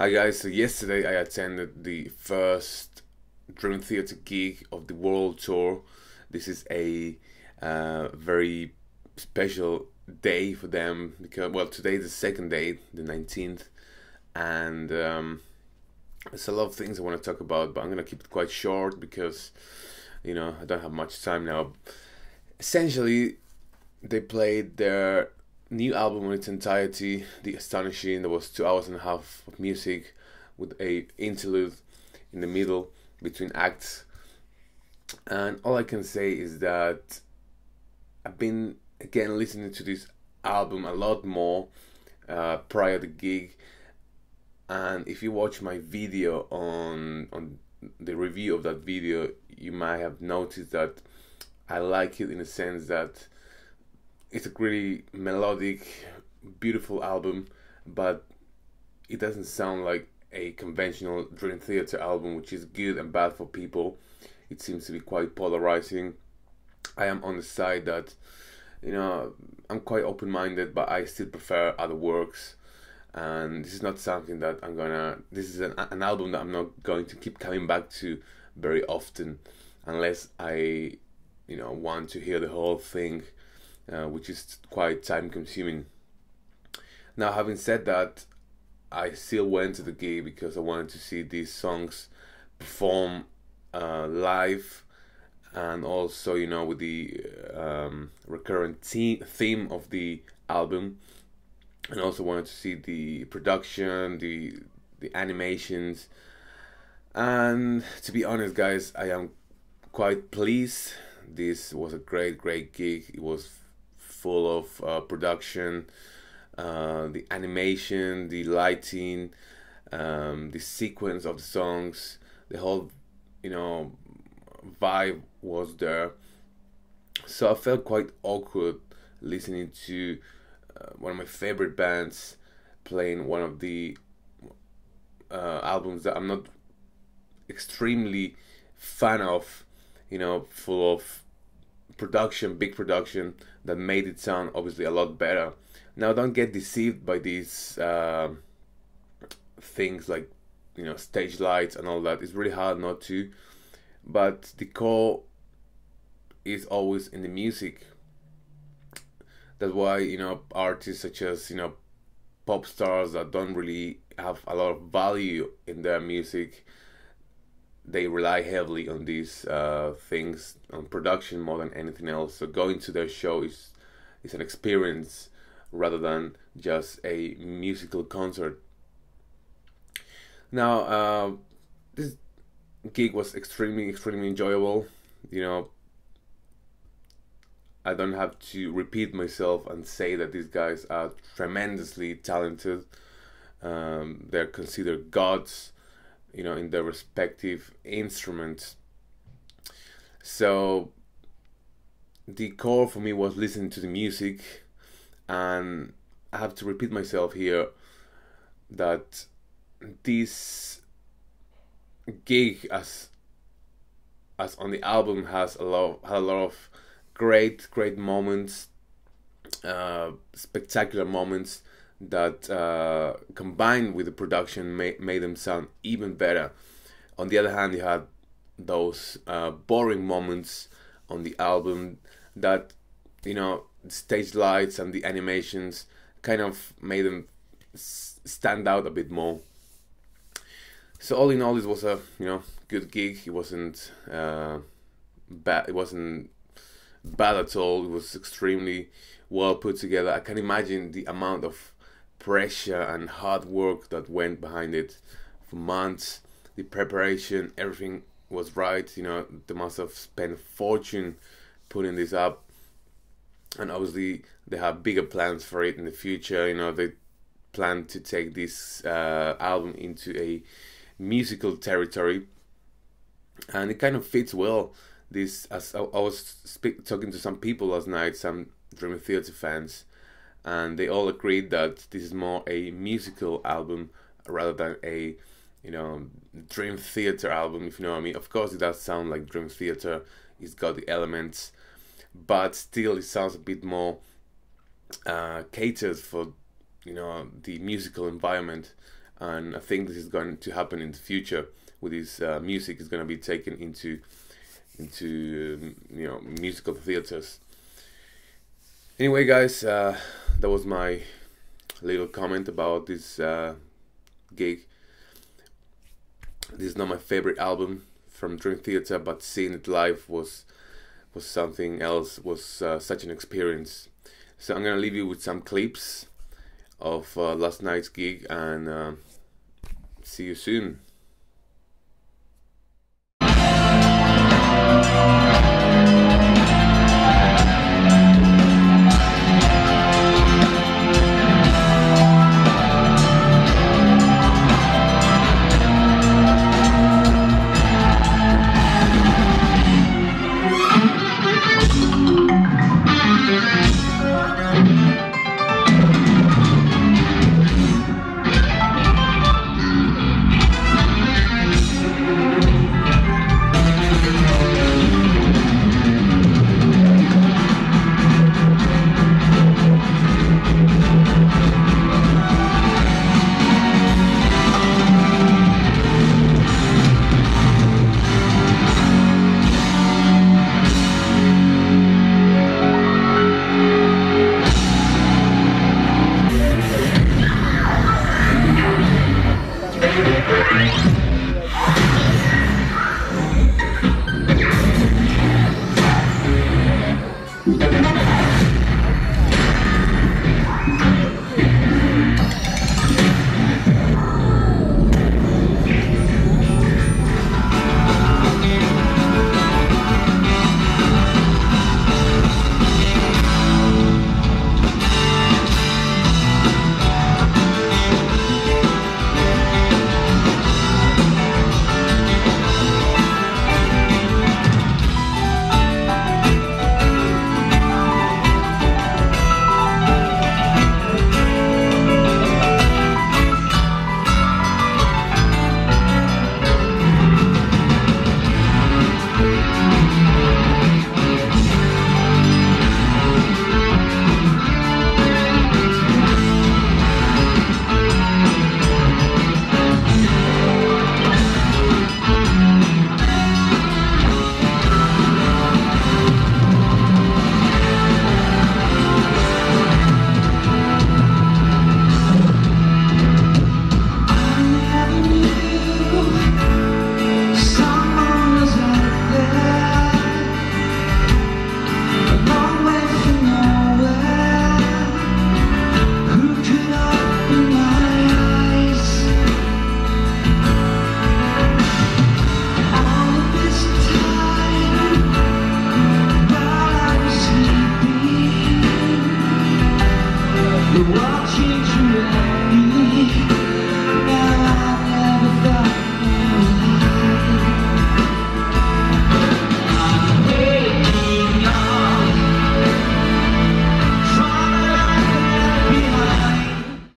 Hi guys, so yesterday I attended the first Dream Theater gig of the world tour. This is a very special day for them because, well, today is the second day, the 19th, and there's a lot of things I want to talk about, but I'm gonna keep it quite short because, I don't have much time now. Essentially, they played their new album in its entirety, The Astonishing. There was 2 hours and a half of music with a interlude in the middle between acts. And all I can say is that I've been again listening to this album a lot more prior to the gig. And if you watch my video on the review of that video, you might have noticed that I like it in the sense that it's a really melodic, beautiful album, but it doesn't sound like a conventional Dream Theater album, which is good and bad for people. It seems to be quite polarizing. I am on the side that, I'm quite open-minded, but I still prefer other works. And this is not something that this is an album that I'm not going to keep coming back to very often, unless I, want to hear the whole thing. Which is quite time consuming. Now, having said that, I still went to the gig because I wanted to see these songs perform live, and also, with the recurrent theme of the album, and also wanted to see the production, the animations. And to be honest, guys, I am quite pleased. This was a great gig. It was full of production, the animation, the lighting, the sequence of the songs, the whole, vibe was there. So I felt quite awkward listening to one of my favorite bands playing one of the albums that I'm not extremely fan of, full of big production that made it sound obviously a lot better. Now, don't get deceived by these things like, stage lights and all that. It's really hard not to, but the core is always in the music. That's why, artists such as, pop stars that don't really have a lot of value in their music, they rely heavily on these things, on production more than anything else. So going to their show is an experience rather than just a musical concert. Now, this gig was extremely enjoyable. I don't have to repeat myself and say that these guys are tremendously talented. They're considered gods, in their respective instruments. So the core for me was listening to the music, and I have to repeat myself here that this gig, as on the album, had a lot of great moments, spectacular moments that combined with the production made them sound even better. On the other hand, you had those boring moments on the album that, the stage lights and the animations kind of made them stand out a bit more. So all in all, this was a good gig. It wasn't bad. It wasn't bad at all. It was extremely well put together. I can imagine the amount of pressure and hard work that went behind it for months. The preparation, everything was right. They must have spent a fortune putting this up, and obviously they have bigger plans for it in the future. They plan to take this album into a musical territory, and it kind of fits well. This, as I was talking to some people last night, some Dream Theater fans, and they all agreed that this is more a musical album rather than a Dream Theater album, if you know what I mean. Of course, it does sound like Dream Theater. It's got the elements, but still, it sounds a bit more catered for the musical environment. and I think this is going to happen in the future. With this music is going to be taken into you know, musical theaters. Anyway, guys, that was my little comment about this gig. This is not my favorite album from Dream Theater, but seeing it live was something else. Was such an experience. So I'm gonna leave you with some clips of last night's gig, and see you soon.